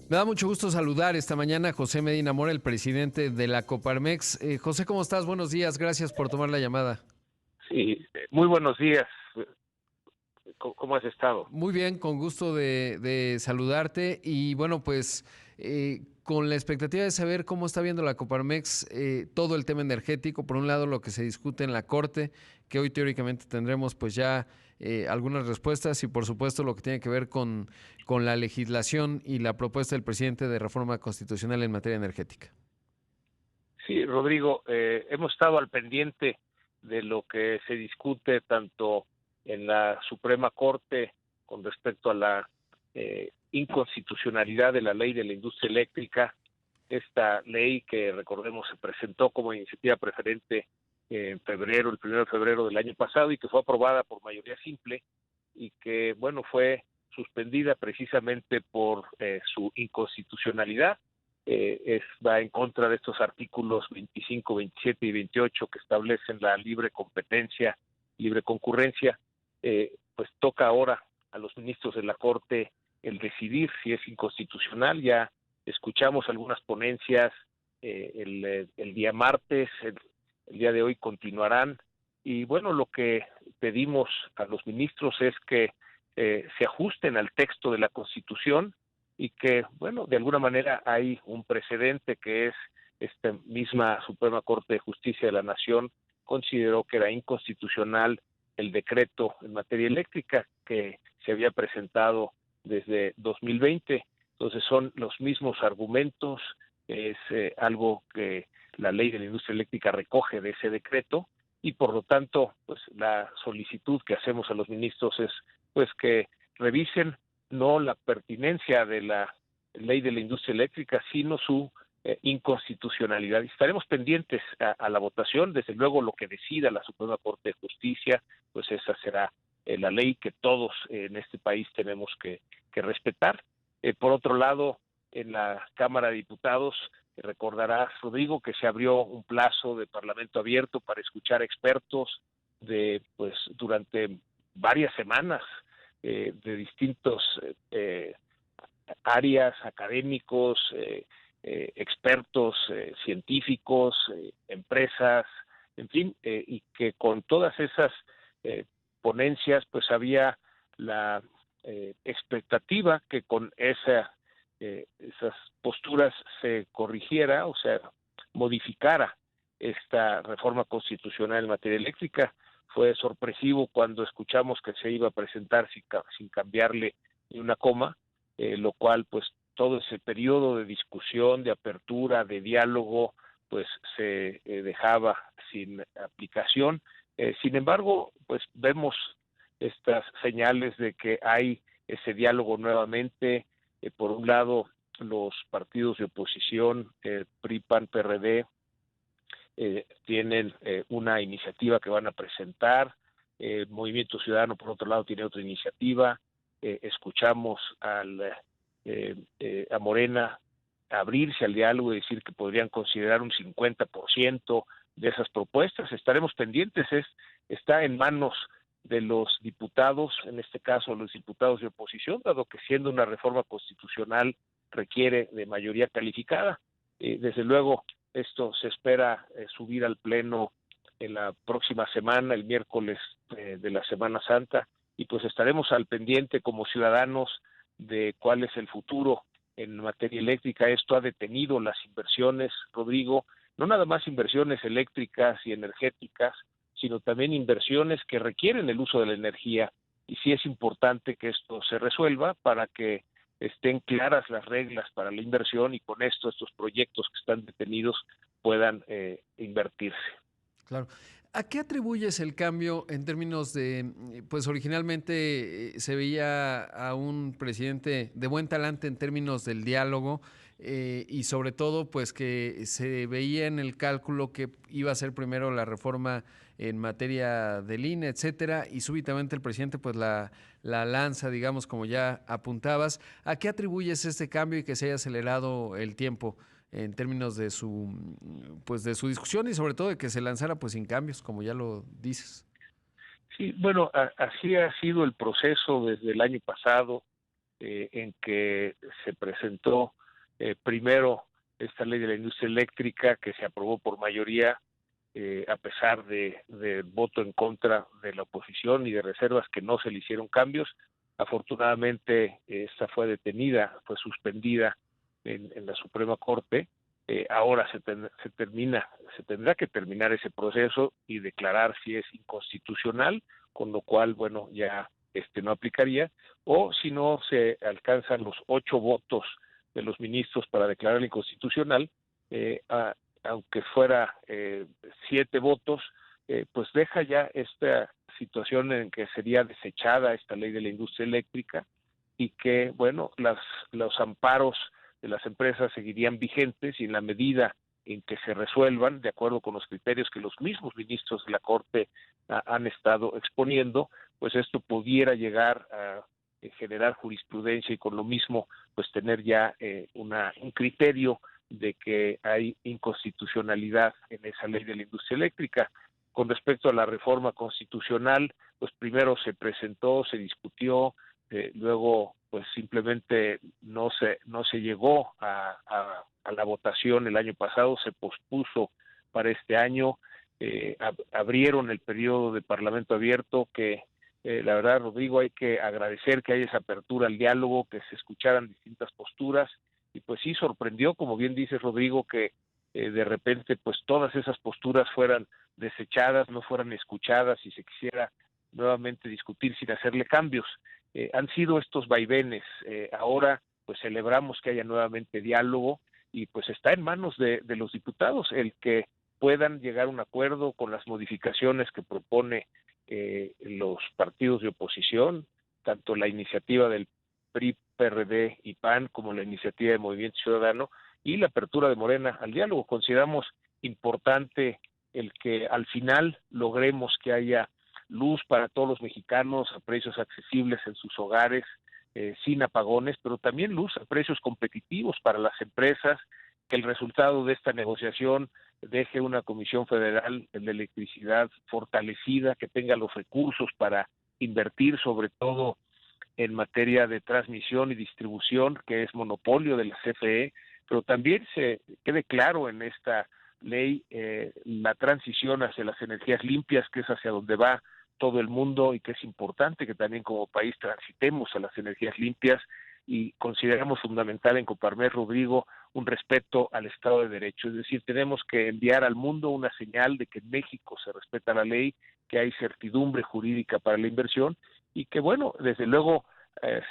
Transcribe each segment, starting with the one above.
Me da mucho gusto saludar esta mañana a José Medina Mora, el presidente de la Coparmex. José, ¿cómo estás? Buenos días, gracias por tomar la llamada. Sí, muy buenos días. ¿Cómo has estado? Muy bien, con gusto de saludarte y bueno, pues con la expectativa de saber cómo está viendo la Coparmex todo el tema energético. Por un lado, lo que se discute en la Corte, que hoy teóricamente tendremos pues ya algunas respuestas y por supuesto lo que tiene que ver con la legislación y la propuesta del presidente de reforma constitucional en materia energética. Sí, Rodrigo, hemos estado al pendiente de lo que se discute tanto en la Suprema Corte con respecto a la inconstitucionalidad de la ley de la industria eléctrica, esta ley que recordemos se presentó como iniciativa preferente en febrero, el 1 de febrero del año pasado, y que fue aprobada por mayoría simple y que, bueno, fue suspendida precisamente por su inconstitucionalidad. Va en contra de estos artículos 25, 27 y 28 que establecen la libre competencia, libre concurrencia. Pues toca ahora a los ministros de la Corte el decidir si es inconstitucional. Ya escuchamos algunas ponencias el día martes, el día de hoy continuarán, y bueno, lo que pedimos a los ministros es que se ajusten al texto de la Constitución y que, bueno, de alguna manera hay un precedente que es esta misma Suprema Corte de Justicia de la Nación consideró que era inconstitucional el decreto en materia eléctrica que se había presentado desde 2020. Entonces son los mismos argumentos, es algo que la ley de la industria eléctrica recoge de ese decreto y por lo tanto pues la solicitud que hacemos a los ministros es pues que revisen no la pertinencia de la ley de la industria eléctrica, sino su inconstitucionalidad. Estaremos pendientes a la votación, desde luego lo que decida la Suprema Corte de Justicia, pues esa será la ley que todos en este país tenemos que respetar. Por otro lado, en la Cámara de Diputados, recordarás, Rodrigo, que se abrió un plazo de Parlamento abierto para escuchar expertos pues durante varias semanas de distintos áreas, académicos, expertos, científicos, empresas, en fin, y que con todas esas ponencias pues había la expectativa que con esas posturas se corrigiera, o sea, modificara esta reforma constitucional en materia eléctrica. Fue sorpresivo cuando escuchamos que se iba a presentar sin cambiarle ni una coma, lo cual pues todo ese periodo de discusión, de apertura, de diálogo, pues se dejaba sin aplicación. Sin embargo, pues vemos estas señales de que hay ese diálogo nuevamente. Por un lado, los partidos de oposición, PRI, PAN, PRD, tienen una iniciativa que van a presentar. El Movimiento Ciudadano, por otro lado, tiene otra iniciativa. Escuchamos a Morena abrirse al diálogo y decir que podrían considerar un 50% de esas propuestas. Estaremos pendientes, está en manos de los diputados, en este caso los diputados de oposición, dado que siendo una reforma constitucional requiere de mayoría calificada. Desde luego, esto se espera subir al Pleno en la próxima semana, el miércoles de la Semana Santa, y pues estaremos al pendiente como ciudadanos de cuál es el futuro en materia eléctrica. Esto ha detenido las inversiones, Rodrigo, no nada más inversiones eléctricas y energéticas, sino también inversiones que requieren el uso de la energía, y sí es importante que esto se resuelva para que estén claras las reglas para la inversión y con esto estos proyectos que están detenidos puedan invertirse. Claro. ¿A qué atribuyes el cambio en términos de, pues originalmente se veía a un presidente de buen talante en términos del diálogo y sobre todo pues que se veía en el cálculo que iba a ser primero la reforma en materia del INE, etcétera, y súbitamente el presidente pues la lanza, digamos, como ya apuntabas? ¿A qué atribuyes este cambio y que se haya acelerado el tiempo en términos de su discusión y sobre todo de que se lanzara pues sin cambios, como ya lo dices? Sí, bueno, así ha sido el proceso desde el año pasado. en que se presentó primero esta ley de la industria eléctrica, que se aprobó por mayoría, a pesar del voto en contra de la oposición y de reservas que no se le hicieron cambios. Afortunadamente, esta fue detenida, fue suspendida en la Suprema Corte. Ahora se tendrá que terminar ese proceso y declarar si es inconstitucional, con lo cual, bueno, ya no aplicaría, o si no se alcanzan los 8 votos de los ministros para declarar inconstitucional, aunque fuera 7 votos, pues deja ya esta situación en que sería desechada esta ley de la industria eléctrica y que, bueno, los amparos de las empresas seguirían vigentes, y en la medida en que se resuelvan, de acuerdo con los criterios que los mismos ministros de la Corte han estado exponiendo, pues esto pudiera llegar a generar jurisprudencia y con lo mismo pues tener ya un criterio de que hay inconstitucionalidad en esa ley de la industria eléctrica. Con respecto a la reforma constitucional, pues primero se presentó, se discutió, luego pues simplemente no se llegó a la votación el año pasado, se pospuso para este año. Abrieron el periodo de Parlamento abierto, que la verdad, Rodrigo, hay que agradecer que haya esa apertura al diálogo, que se escucharan distintas posturas, y pues sí sorprendió, como bien dices, Rodrigo, que de repente pues todas esas posturas fueran desechadas, no fueran escuchadas y se quisiera nuevamente discutir sin hacerle cambios. Han sido estos vaivenes. Ahora pues celebramos que haya nuevamente diálogo, y pues está en manos de los diputados el que puedan llegar a un acuerdo con las modificaciones que propone los partidos de oposición, tanto la iniciativa del PRI, PRD y PAN como la iniciativa de Movimiento Ciudadano, y la apertura de Morena al diálogo. Consideramos importante el que al final logremos que haya luz para todos los mexicanos a precios accesibles en sus hogares, sin apagones, pero también luz a precios competitivos para las empresas, que el resultado de esta negociación deje una Comisión Federal de Electricidad fortalecida, que tenga los recursos para invertir sobre todo en materia de transmisión y distribución, que es monopolio de la CFE, pero también se quede claro en esta ley la transición hacia las energías limpias, que es hacia donde va todo el mundo, y que es importante que también como país transitemos a las energías limpias, y consideramos fundamental en Coparmex, Rodrigo, un respeto al Estado de Derecho. Es decir, tenemos que enviar al mundo una señal de que en México se respeta la ley, que hay certidumbre jurídica para la inversión, y que, bueno, desde luego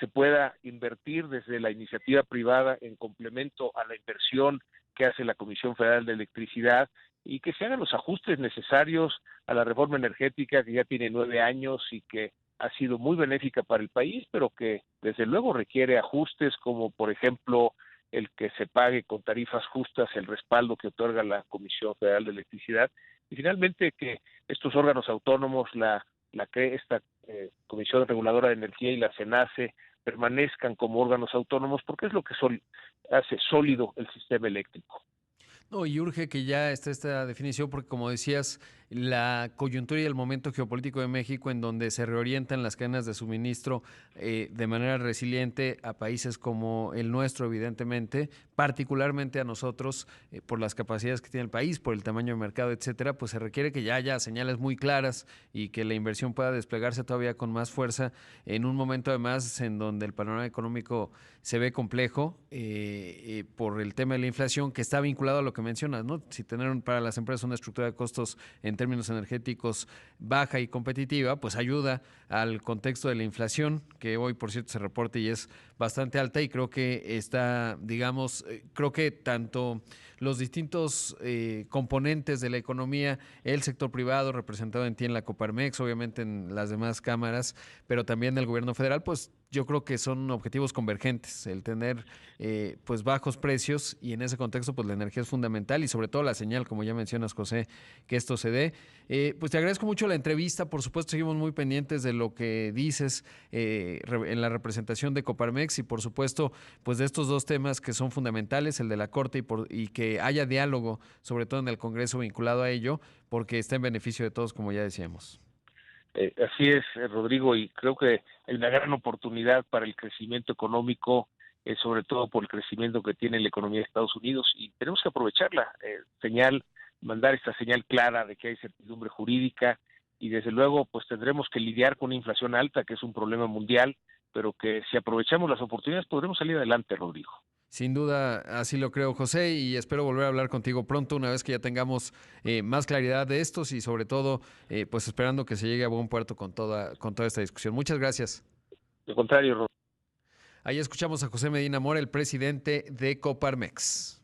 se pueda invertir desde la iniciativa privada en complemento a la inversión que hace la Comisión Federal de Electricidad, y que se hagan los ajustes necesarios a la reforma energética, que ya tiene 9 años y que ha sido muy benéfica para el país, pero que desde luego requiere ajustes, como por ejemplo el que se pague con tarifas justas el respaldo que otorga la Comisión Federal de Electricidad, y finalmente que estos órganos autónomos, esta Comisión Reguladora de Energía y la CENACE, permanezcan como órganos autónomos, porque es lo que hace sólido el sistema eléctrico. No, y urge que ya esté esta definición, porque como decías, la coyuntura y el momento geopolítico de México, en donde se reorientan las cadenas de suministro de manera resiliente a países como el nuestro, evidentemente, particularmente a nosotros, por las capacidades que tiene el país, por el tamaño de mercado, etcétera, pues se requiere que ya haya señales muy claras y que la inversión pueda desplegarse todavía con más fuerza en un momento además en donde el panorama económico se ve complejo por el tema de la inflación, que está vinculado a lo que mencionas, ¿no? Si tener para las empresas una estructura de costos en términos energéticos baja y competitiva, pues ayuda al contexto de la inflación, que hoy, por cierto, se reporta y es bastante alta, y creo que está, digamos, creo que tanto los distintos componentes de la economía, el sector privado representado en ti en la Coparmex, obviamente en las demás cámaras, pero también el gobierno federal, pues yo creo que son objetivos convergentes, el tener pues bajos precios, y en ese contexto pues la energía es fundamental, y sobre todo la señal, como ya mencionas, José, que esto se dé. Pues te agradezco mucho la entrevista, por supuesto seguimos muy pendientes de lo que dices en la representación de Coparmex, y por supuesto pues de estos dos temas que son fundamentales, el de la Corte y que haya diálogo, sobre todo en el Congreso vinculado a ello, porque está en beneficio de todos, como ya decíamos. Así es, Rodrigo, y creo que hay una gran oportunidad para el crecimiento económico, sobre todo por el crecimiento que tiene la economía de Estados Unidos, y tenemos que aprovecharla, mandar esta señal clara de que hay certidumbre jurídica, y desde luego pues tendremos que lidiar con una inflación alta, que es un problema mundial, pero que si aprovechamos las oportunidades podremos salir adelante, Rodrigo. Sin duda, así lo creo, José, y espero volver a hablar contigo pronto una vez que ya tengamos más claridad de estos y sobre todo, pues esperando que se llegue a buen puerto con toda esta discusión. Muchas gracias. Al contrario, Rodrigo. Ahí escuchamos a José Medina Mora, el presidente de Coparmex.